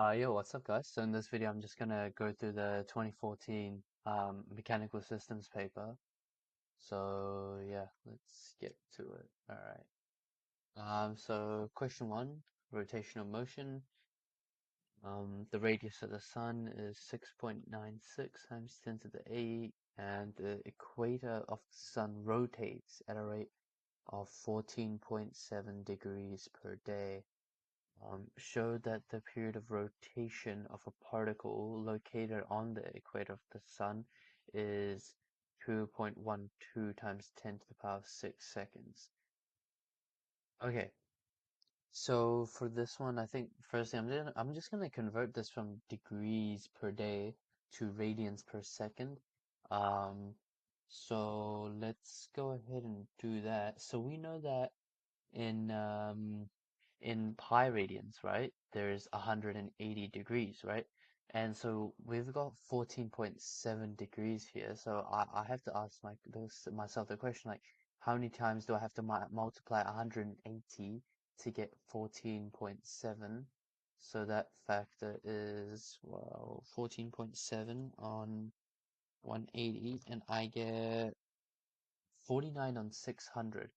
Yo, what's up, guys? So in this video, I'm just gonna go through the 2014 mechanical systems paper. So yeah, let's get to it. All right. So question one, rotational motion. The radius of the sun is 6.96 times 10 to the 8, and the equator of the sun rotates at a rate of 14.7 degrees per day. Showed that the period of rotation of a particle located on the equator of the sun is 2.12 times 10 to the power 6 seconds. Okay, so for this one, I think firstly I'm just gonna convert this from degrees per day to radians per second. Um, so let's go ahead and do that. So we know that in pi radians, right? There's 180 degrees, right? And so we've got 14.7 degrees here. So I have to ask myself the question, like, how many times do I have to multiply 180 to get 14.7? So that factor is, well, 14.7 on 180, and I get 49 on 600.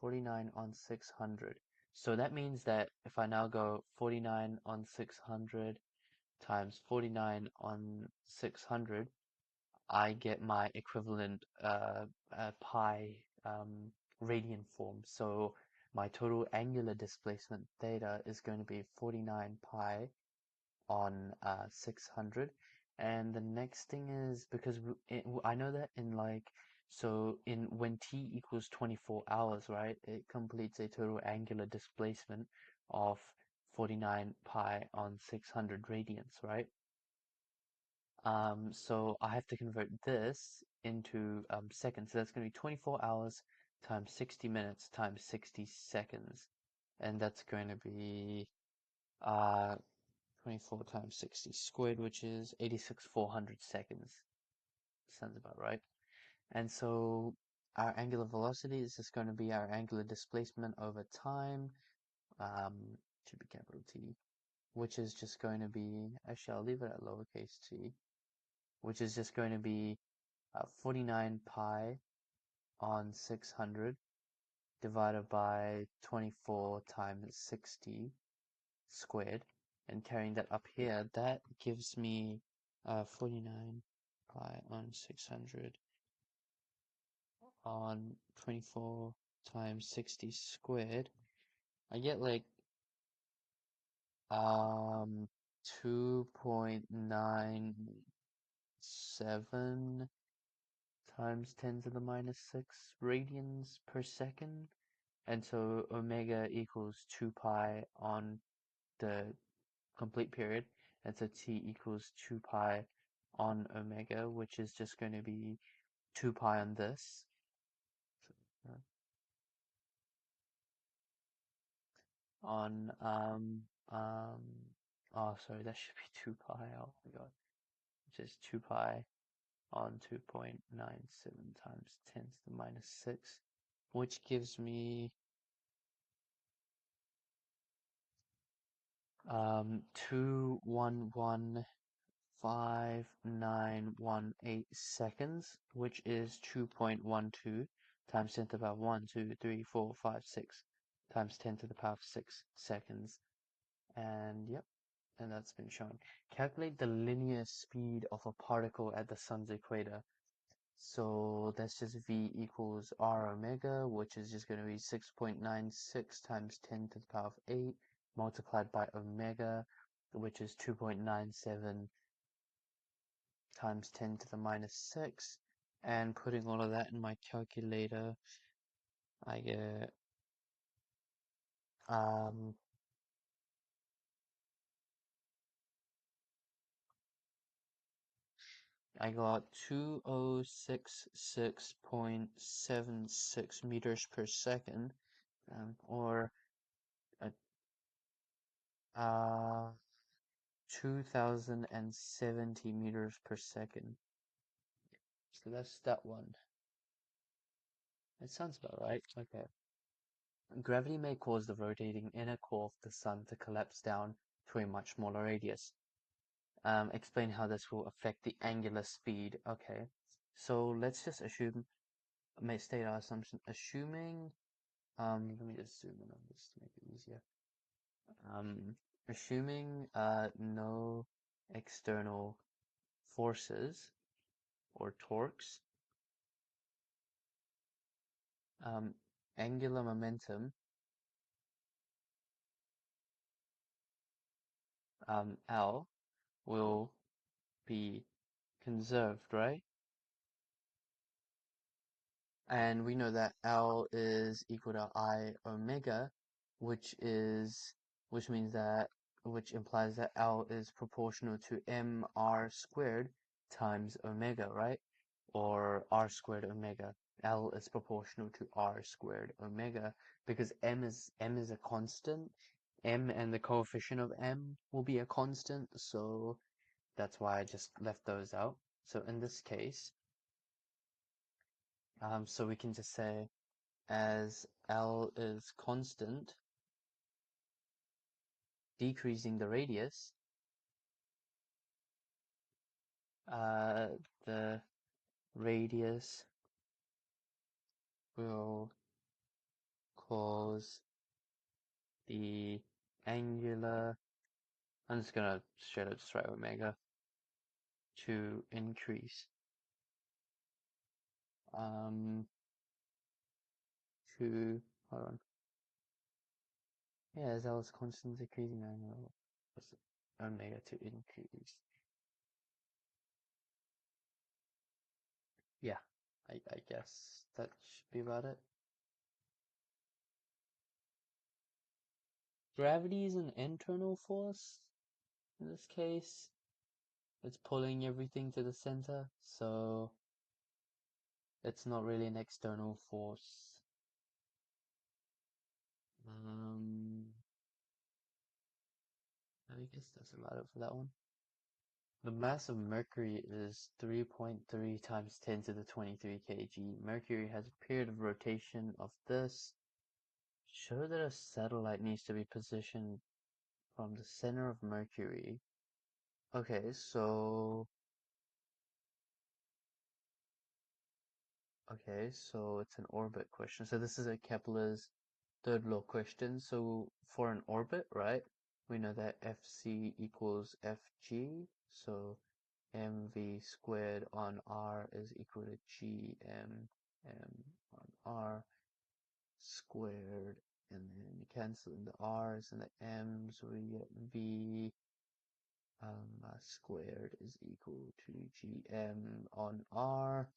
49 on 600. So that means that if I now go 49 on 600 times 49 on 600, I get my equivalent pi radian form. So my total angular displacement theta is going to be 49 pi on 600. And the next thing is because I know that in like so in when t equals 24 hours, right, it completes a total angular displacement of 49 pi on 600 radians, right? So I have to convert this into seconds. So that's going to be 24 hours times 60 minutes times 60 seconds, and that's going to be uh 24 times 60 squared, which is 86,400 seconds. Sounds about right. And so our angular velocity is just going to be our angular displacement over time, should be capital T, which is just going to be, actually I'll leave it at lowercase t, which is just going to be 49 pi on 600 divided by 24 times 60 squared, and carrying that up here, that gives me 49 pi on 600 on 24 times 60 squared. I get like 2.97 times 10 to the minus 6 radians per second. And so omega equals 2 pi on the complete period, and so t equals 2 pi on omega, which is just going to be 2 pi on this. uh, on oh sorry, that should be 2 pi, oh my god, which is 2 pi on 2.97 times 10 to the minus 6, which gives me 2115918 seconds, which is 2.12 times 10 to the power 1, 2, 3, 4, 5, 6 times 10 to the power 6 seconds. And yep, and that's been shown. Calculate the linear speed of a particle at the sun's equator. So that's just V equals R omega, which is just going to be 6.96 times 10 to the power of 8 multiplied by omega, which is 2.97 times 10 to the minus 6. And putting all of that in my calculator, I get um I got 2066.76 meters per second, or uh, uh 2070 meters per second. So that's that one. It sounds about right. Okay. Gravity may cause the rotating inner core of the sun to collapse down to a much smaller radius. Explain how this will affect the angular speed. Okay, so let's just state our assumption. Assuming, let me just zoom in on this to make it easier. Assuming no external forces or torques, angular momentum L will be conserved, right? And we know that L is equal to I omega, which means that which implies that L is proportional to mr squared times omega, right? Or r squared omega. L is proportional to r squared omega because m is a constant. M and the coefficient of m will be a constant, so that's why I just left those out. So in this case, so we can just say as L is constant, decreasing the radius, the radius will cause the angular, I'm just gonna straight up just write omega, to increase. To, hold on. Yeah, as L is constant, decreasing angle, omega to increase. Yeah, I guess that should be about it. Gravity is an internal force in this case. It's pulling everything to the center, so it's not really an external force. I guess that's about it for that one. The mass of Mercury is 3.3 times 10 to the 23 kg. Mercury has a period of rotation of this. Show that a satellite needs to be positioned from the center of Mercury. Okay, so it's an orbit question. So this is a Kepler's third law question. So for an orbit, right, we know that Fc equals Fg. So mv squared on r is equal to gm on r squared. And then canceling the r's and the m's, we get v squared is equal to gm on r.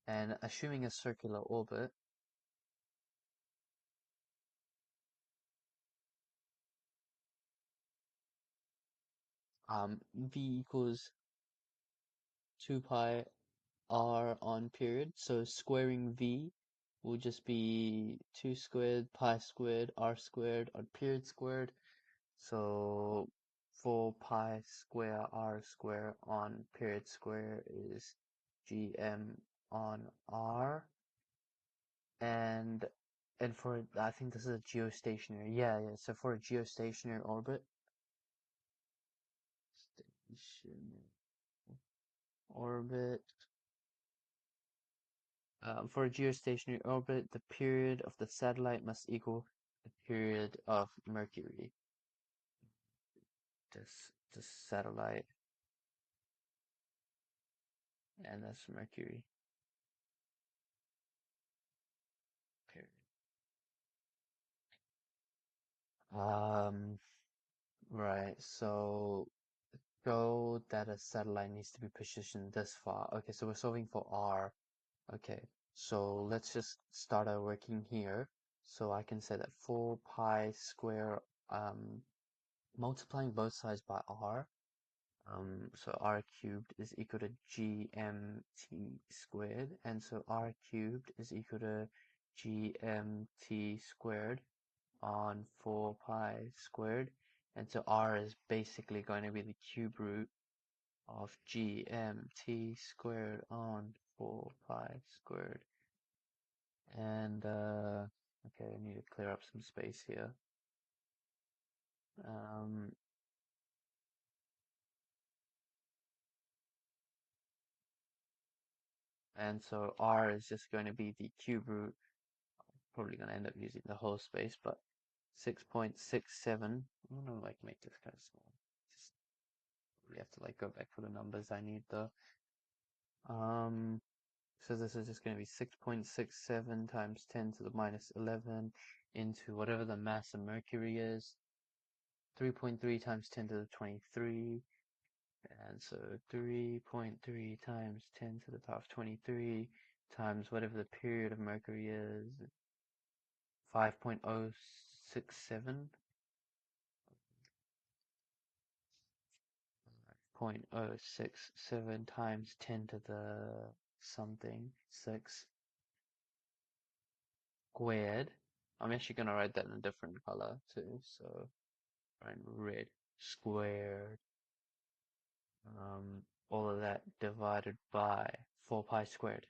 And assuming a circular orbit, v equals 2 pi r on period. So squaring v will just be 2 squared pi squared r squared on period squared. So 4 pi square r square on period square is gm on r. And for, I think this is a geostationary. Yeah. So for a geostationary orbit, for a geostationary orbit, the period of the satellite must equal the period of Mercury. This satellite, and that's Mercury. Period. Right. So show that a satellite needs to be positioned this far. Okay, so we're solving for R. Okay, so let's just start our working here. So I can say that 4 pi square, multiplying both sides by r, so r cubed is equal to gmt squared, and so r cubed is equal to gmt squared on 4 pi squared, and so r is basically going to be the cube root of gmt squared on 4 pi squared. And okay, I need to clear up some space here. Um, and so R is just going to be the cube root. Probably going to end up using the whole space, but 6.67. I'm gonna like make this kind of small. Just we have to like go back for the numbers I need though. So this is just going to be 6.67 times 10 to the minus 11 into whatever the mass of Mercury is. 3.3 times 10 to the 23. And so 3.3 times 10 to the power of 23 times whatever the period of Mercury is. 5.067. 0.067 times 10 to the something 6 squared. I'm actually gonna write that in a different color too, so write red squared. All of that divided by 4 pi squared.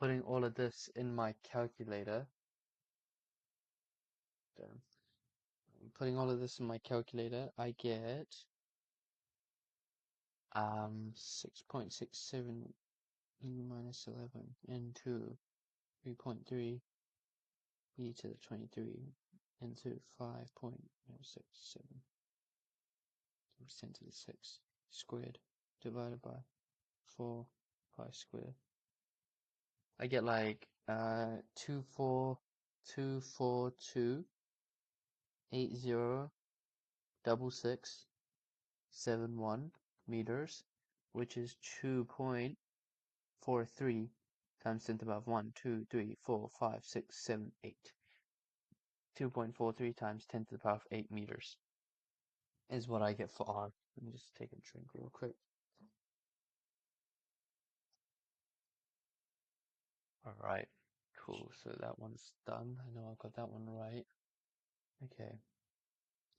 Putting all of this in my calculator. Putting all of this in my calculator, I get 6.67 e minus 11 into 3.3 e to the 23 into 5.067 times 10 to the 6 squared divided by 4 pi squared. I get like 24242806671 meters, which is 2.43 times 10 to the power of 1, 2, 3, 4, 5, 6, 7, 8. 2.43 times 10 to the power of 8 meters is what I get for R. Let me just take a drink real quick. Alright, cool. So that one's done. I know I got that one right. Okay.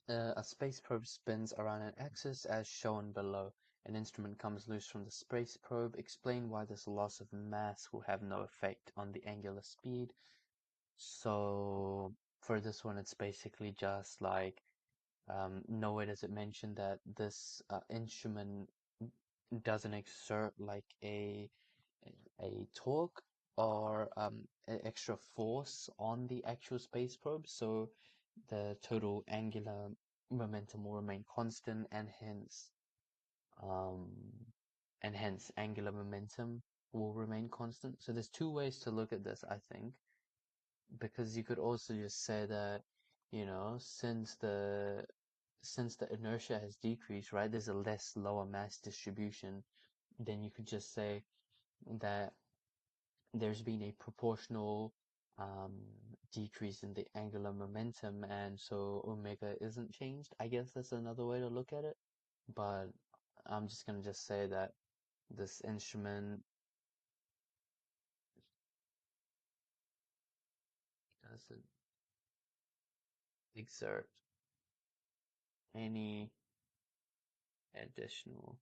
A space probe spins around an axis as shown below. An instrument comes loose from the space probe. Explain why this loss of mass will have no effect on the angular speed. So for this one, it's basically just like nowhere does it mention that this instrument doesn't exert like a torque or extra force on the actual space probe, so the total angular momentum will remain constant, um, and hence angular momentum will remain constant. So there's two ways to look at this, I think, because you could also just say that, you know, since the inertia has decreased, right, there's a less lower mass distribution, then you could just say that there's been a proportional um, decrease in the angular momentum, and so omega isn't changed. I guess that's another way to look at it, but I'm just gonna just say that this instrument doesn't exert any additional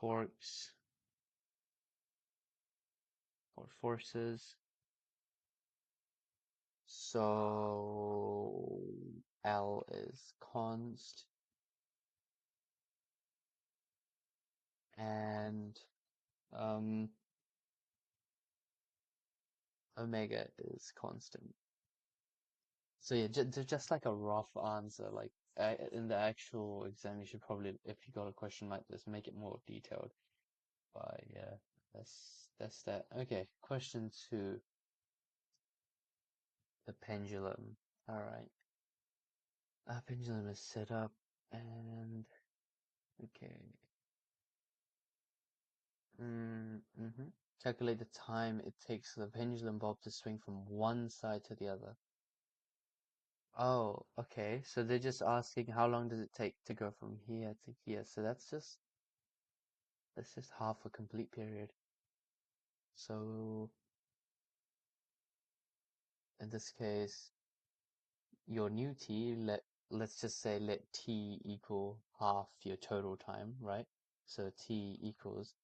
torques or forces, so L is const, and um, omega is constant. So yeah, just like a rough answer, like in the actual exam, you should probably, if you got a question like this, make it more detailed. But yeah, that's that. Okay, question 2, the pendulum. All right, our pendulum is set up, and okay. Mm-hmm. Calculate the time it takes the pendulum bob to swing from one side to the other. Oh, okay. So they're just asking how long does it take to go from here to here. So that's just half a complete period. So in this case, your new t, let's just say let t equal half your total time, right? So t equals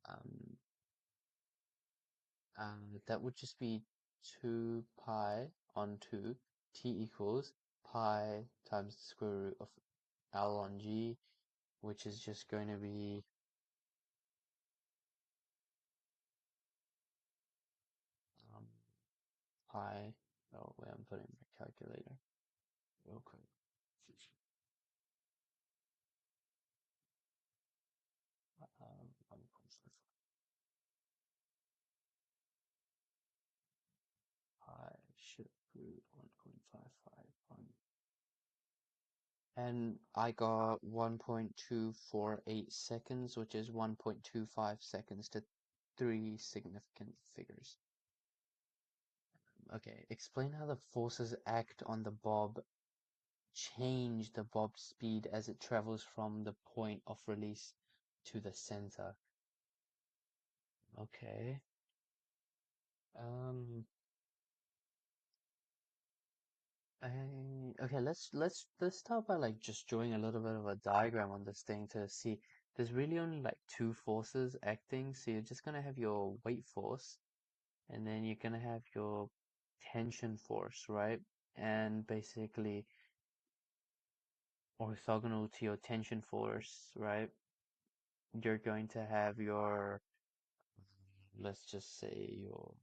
um that would just be 2 pi on 2. t equals pi times the square root of L on G, which is just going to be um, pi. Oh, wait, I'm putting my calculator real quick. 1.5 pi should root 1.551. And I got 1.248 seconds, which is 1.25 seconds to three significant figures. Okay, explain how the forces act on the bob change the bob's speed as it travels from the point of release to the center. Okay. Um. Okay. Let's start by like just drawing a little bit of a diagram on this thing to see. There's really only like two forces acting, so you're just gonna have your weight force, and then you're gonna have your tension force, right? And basically orthogonal to your tension force, right? You're going to have your, let's just say your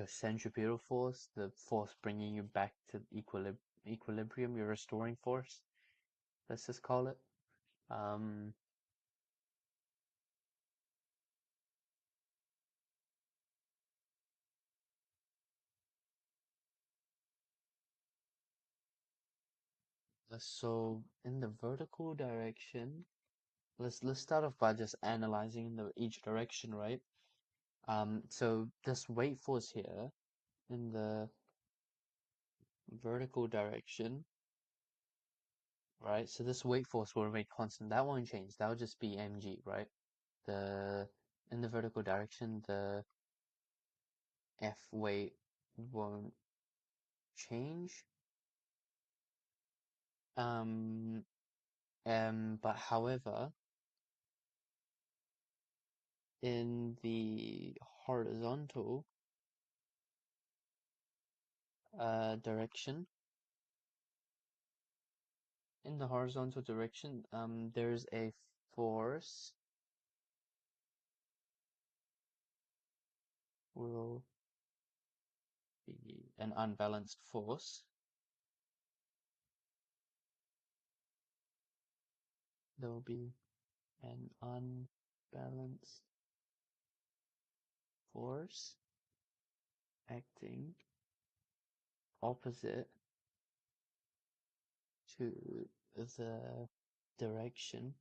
centripetal force, the force bringing you back to equilibrium, your restoring force. Let's just call it. Um, so in the vertical direction, let's start off by just analyzing in the each direction, right? So this weight force here in the vertical direction, right? So this weight force will remain constant. That won't change. That will just be mg, right? The in the vertical direction, the F weight won't change. Um, but however, in the horizontal direction, there's a force will be an unbalanced force. There will be an unbalanced force acting opposite to the direction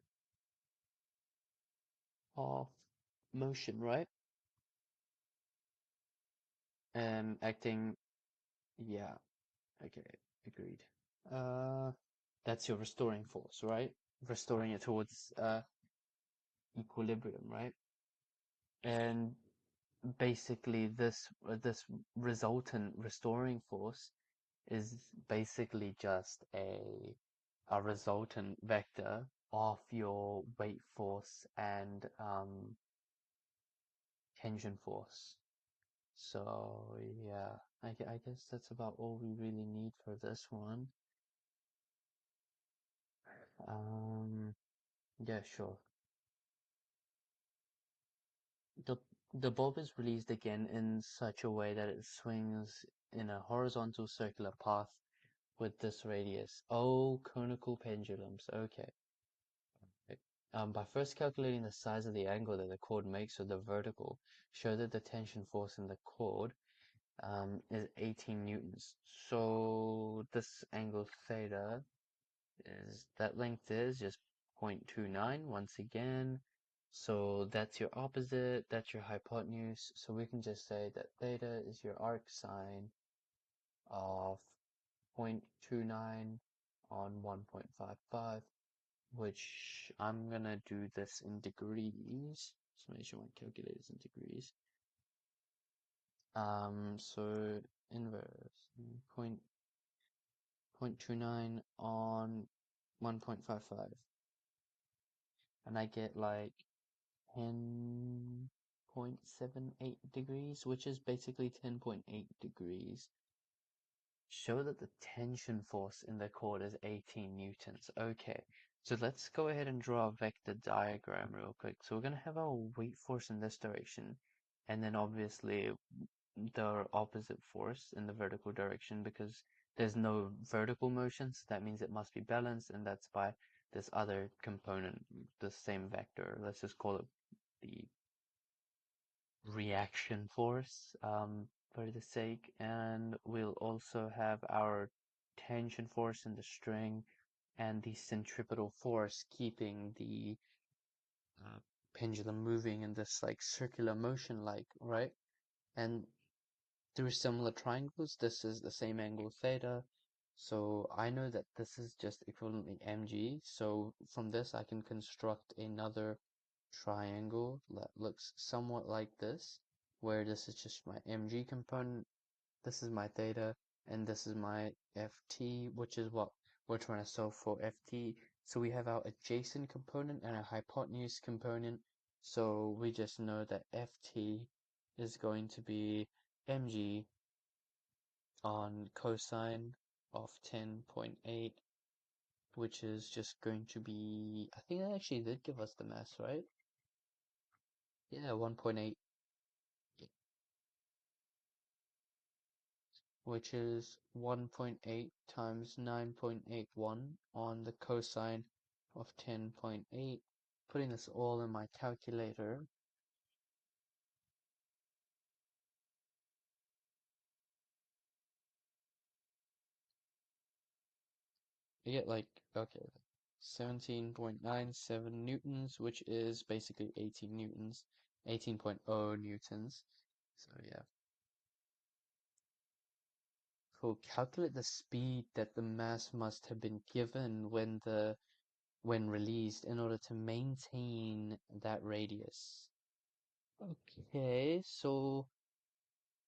of motion, right? Acting, yeah, okay, agreed. Uh, that's your restoring force, right? Restoring it towards equilibrium, right? And basically, this resultant restoring force is basically just a resultant vector of your weight force and tension force. So yeah, I guess that's about all we really need for this one. Yeah, sure. The the bulb is released again in such a way that it swings in a horizontal circular path with this radius. Oh, conical pendulums. Okay. By first calculating the size of the angle that the cord makes with the vertical, show that the tension force in the cord is 18 newtons. So this angle theta is that length is just 0.29 once again. So that's your opposite, that's your hypotenuse. So we can just say that theta is your arc sine of 0.29 on 1.55, which I'm gonna do this in degrees. So make sure my calculator's in degrees. So inverse point 0.29 on 1.55, and I get like 10.78 degrees, which is basically 10.8 degrees. show that the tension force in the cord is 18 newtons. Okay, so let's go ahead and draw a vector diagram real quick. So we're going to have our weight force in this direction, and then obviously the opposite force in the vertical direction, because there's no vertical motion, so that means it must be balanced, and that's by this other component, the same vector. Let's just call it the reaction force, for the sake, and we'll also have our tension force in the string and the centripetal force keeping the uh, pendulum moving in this like circular motion, like, right? And through similar triangles, this is the same angle theta. So I know that this is just equivalently mg. So from this, I can construct another triangle that looks somewhat like this, where this is just my mg component, this is my theta, and this is my ft, which is what we're trying to solve for, ft. So we have our adjacent component and a hypotenuse component. So we just know that ft is going to be mg on cosine of 10.8, which is just going to be, I think that actually did give us the mass, right? Yeah, 1.8, which is 1.8 times 9.81 on the cosine of 10.8. Putting this all in my calculator, I get like, okay, 17.97 newtons, which is basically 18 newtons, 18.0 newtons. So yeah. Cool. Calculate the speed that the mass must have been given when released in order to maintain that radius. Okay, so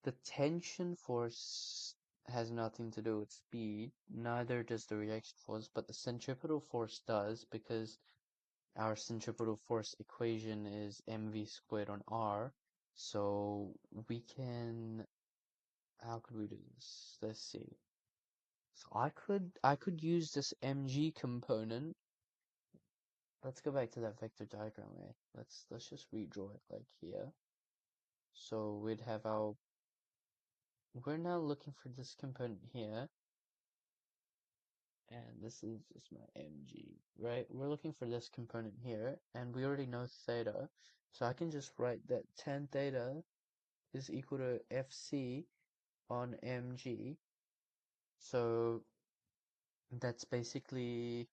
the tension force has nothing to do with speed, neither does the reaction force, but the centripetal force does, because our centripetal force equation is mv squared on r. So we can, how could we do this? Let's see. So I could use this mg component. Let's go back to that vector diagram, right? Let's just redraw it like here. So we'd have our, we're now looking for this component here, and this is just my mg, right? We're looking for this component here, and we already know theta, so I can just write that tan theta is equal to fc on mg. So that's basically,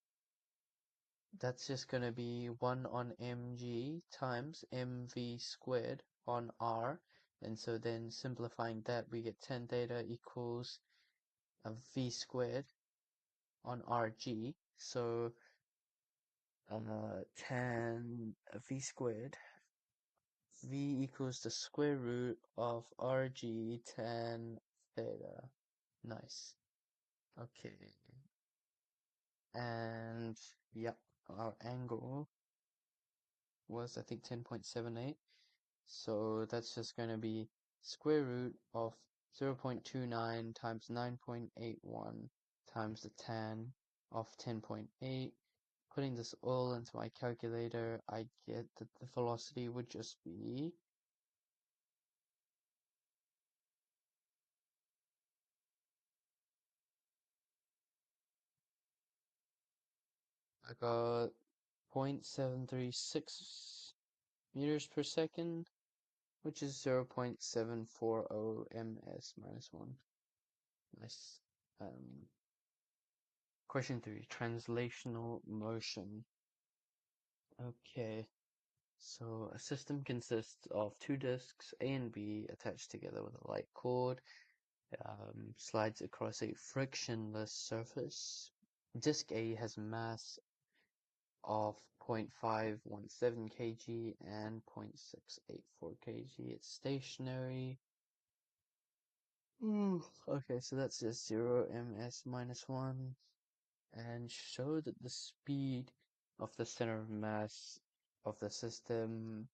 that's just going to be 1 on mg times mv squared on r. And so then simplifying that, we get tan theta equals a v squared on rg. So tan v squared, v equals the square root of rg tan theta. Nice. Okay. And yep, our angle was, I think, 10.78. So that's just going to be square root of 0.29 times 9.81 times the tan of 10.8. Putting this all into my calculator, I get that the velocity would just be, I got 0.736 meters per second, which is 0.740 ms minus 1. Nice. Um, Question 3, translational motion. Okay, so a system consists of two disks, A and B, attached together with a light cord. Slides across a frictionless surface. Disk A has mass of 0.517 kg and 0.684 kg. It's stationary. Okay, so that's just 0 ms minus 1. And show that the speed of the center of mass of the system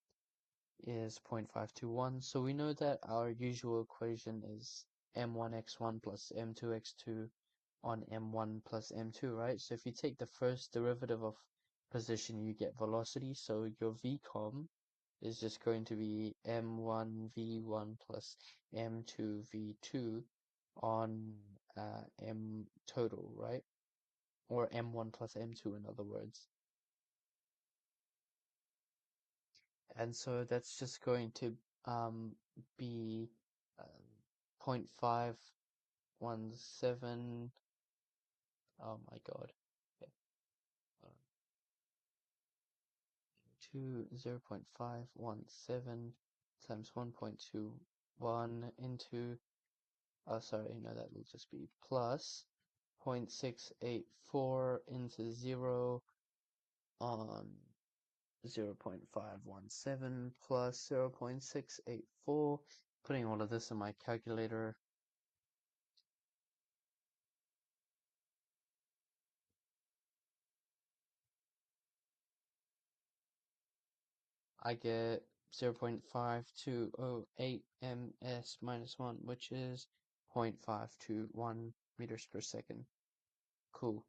is 0.521. So we know that our usual equation is m1 x1 plus m2 x2 on m1 plus m2, right? So if you take the first derivative of position, you get velocity. So your vcom is just going to be m1 v1 plus m2 v2 on m total, right? Or m1 plus m2 in other words. And so that's just going to be 0.517. Oh my god. Okay. To 0.517 times 1.21 into, oh sorry, no, that will just be plus 0.684 into 0 on 0.517 plus 0.684. Putting all of this in my calculator. I get 0.5208 ms minus 1, which is 0.521 meters per second. Cool.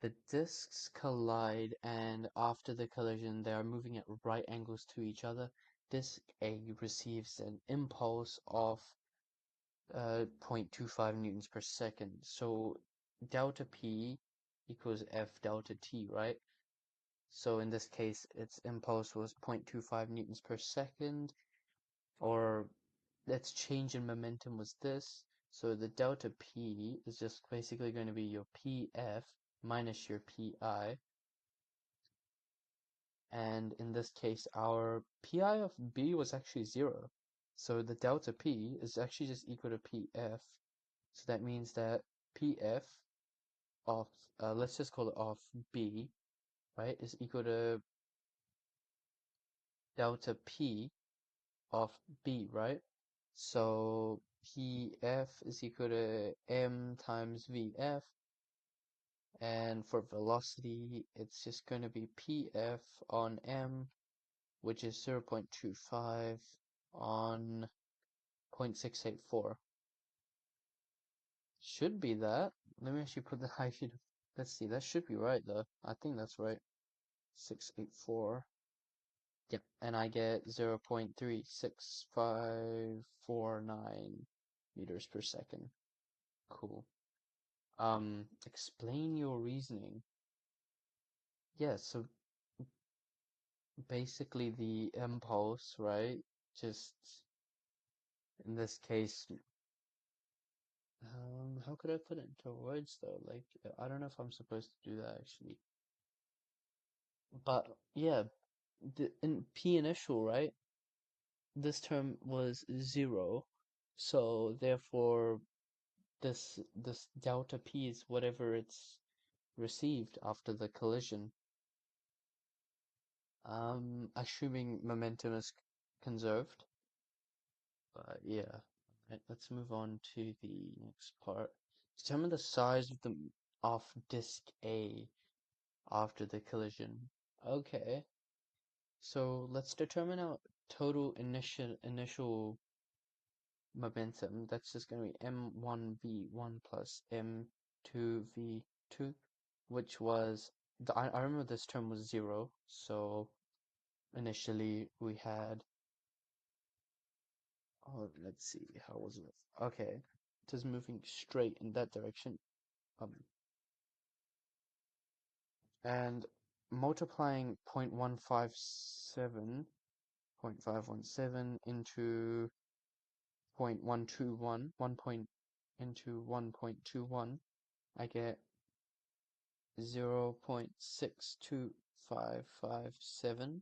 The disks collide, and after the collision, they are moving at right angles to each other. Disk A receives an impulse of 0.25 newtons per second. So delta P equals F delta T, right? So in this case, its impulse was 0.25 newtons per second, or its change in momentum was this. So the delta P is just basically going to be your PF minus your PI. And in this case, our PI of B was actually 0. So the delta P is actually just equal to PF. So that means that PF of, let's just call it of B, right, is equal to delta P of B, right? So PF is equal to M times VF, and for velocity, it's just going to be PF on M, which is 0.25 on 0.684. Should be that. Let me actually put the high sheet. Let's see, that should be right though. I think that's right. 684. Yep, and I get 0.36549 meters per second. Cool. Explain your reasoning. Yeah, so basically the impulse, right? Just in this case, how could I put it into words though? Like, I don't know if I'm supposed to do that actually. But yeah, in P initial, right? This term was 0, so therefore this delta P is whatever it's received after the collision. Assuming momentum is conserved. But yeah, right, let's move on to the next part. Determine the size of disk A after the collision. Okay, so let's determine our total initial momentum. That's just going to be m1v1 plus m2v2, which was I remember this term was 0. So initially we had, oh, let's see, how was it? Okay, it is moving straight in that direction. Um, and multiplying 0.157 into 0.121, 1 point into 1.21, I get 0.62557.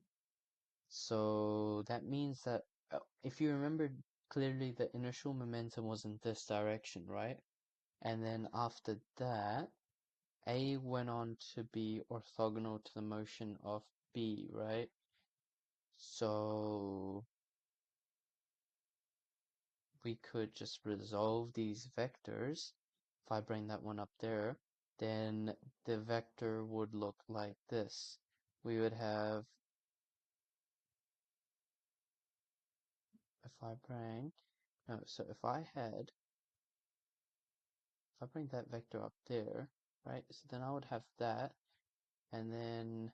So that means that if you remember clearly, the initial momentum was in this direction, right? And then after that, A went on to be orthogonal to the motion of B, right? So we could just resolve these vectors. If I bring that one up there, then the vector would look like this. We would have, if I bring No, so if I bring that vector up there, right? So then I would have that, and then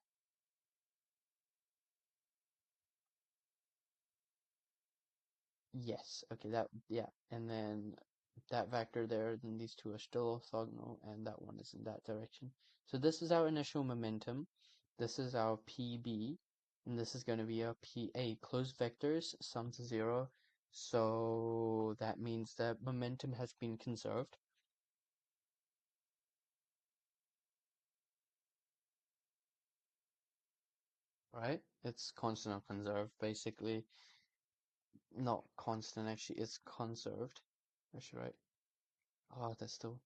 yes, okay, that, yeah, and then that vector there, then these two are still orthogonal, and that one is in that direction. So this is our initial momentum, this is our PB, and this is going to be our PA. Closed vectors sum to zero, so that means that momentum has been conserved, right? It's constant or conserved, basically. Not constant, actually, it's conserved. That's right. Oh, that's still.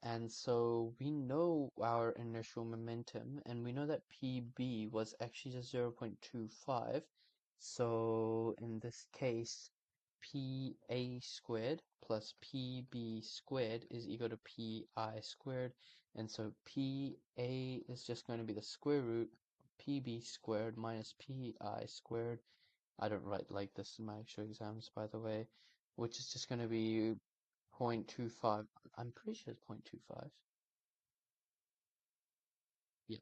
And so we know our initial momentum, and we know that PB was actually just 0.25. So in this case, PA squared plus PB squared is equal to PI squared. And so PA is just going to be the square root of PB squared minus PI squared. I don't write like this in my actual exams, by the way, which is just going to be 0.25. I'm pretty sure it's 0.25. Yeah.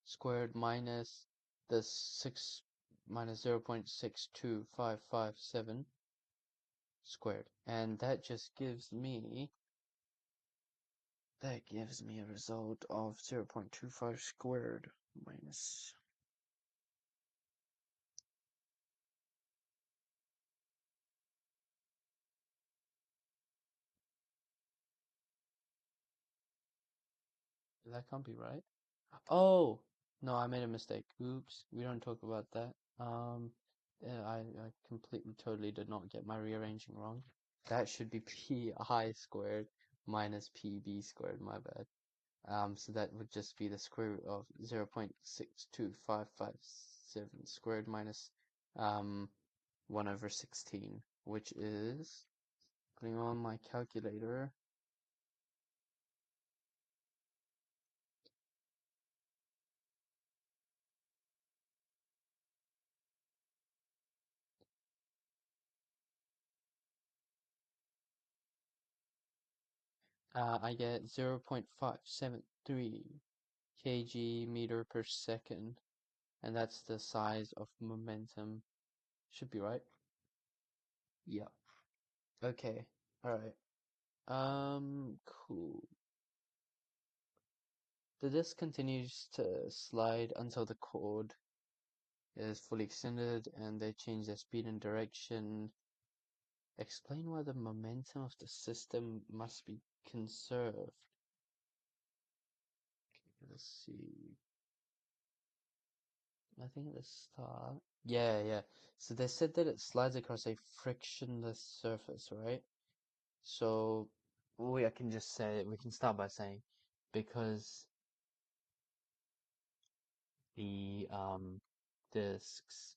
Squared minus the 6 minus 0.62557 squared. And that gives me a result of 0.25 squared minus. That can't be right. Oh, no, I made a mistake. Oops, we don't talk about that. Yeah, I completely, totally did not get my rearranging wrong. That should be pi squared minus pb squared, my bad. So that would just be the square root of 0.62557 squared minus 1 over 16, which is, putting on my calculator, I get 0.573 kg meter per second, and that's the size of momentum. Should be right. Yeah. Okay. All right. Cool. The disk continues to slide until the cord is fully extended and they change their speed and direction. Explain why the momentum of the system must be conserved. Okay, let's see. I think at the start. Yeah, yeah. So they said that it slides across a frictionless surface, right? So I can just say we can start by saying because the disks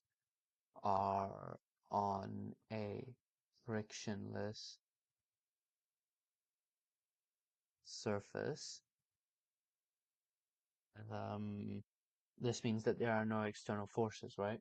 are on a frictionless surface, um, this means that there are no external forces, right?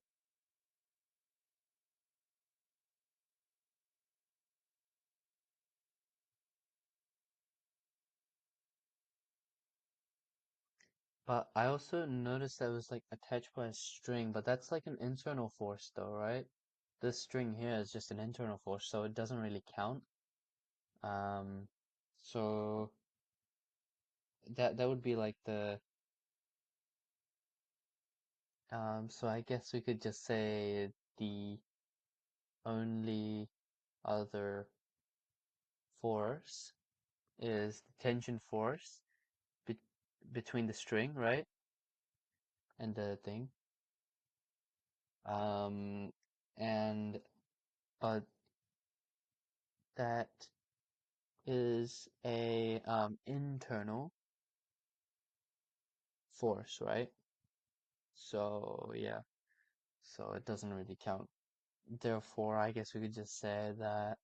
But I also noticed that it was like attached by a string, but that's like an internal force though, right? This string here is just an internal force, so it doesn't really count. Um, so that would be like so I guess we could just say the only other force is the tension force be between the string, right? And the thing. Um, and but that is a internal force, right? So yeah, so it doesn't really count. Therefore, I guess we could just say that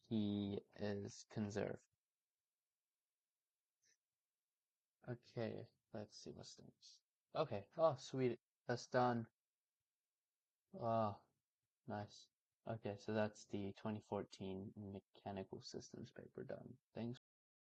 he is conserved. Okay, let's see what's next. Okay, oh sweet. That's done. Oh, nice. Okay, so that's the 2014 mechanical systems paper done. Thanks.